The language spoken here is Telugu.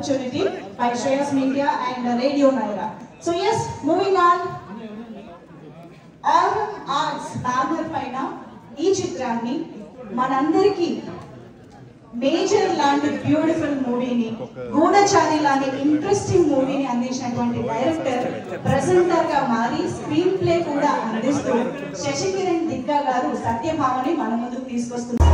opportunity by Shreyas Media and Radio Naira. So yes, moving on. Aurum Arts banner paina ee chitranni manandariki major లాంటి బ్యూటిఫుల్ మూవీని గూఢచారి లాంటి ఇంట్రెస్టింగ్ మూవీని అందించినటువంటి డైరెక్టర్ ప్రెజెంటర్ గా మారి స్క్రీన్ ప్లే కూడా అందిస్తూ శశికిరణ్ దిగ్గా గారు సత్యభామని మన ముందుకు తీసుకొస్తున్నారు.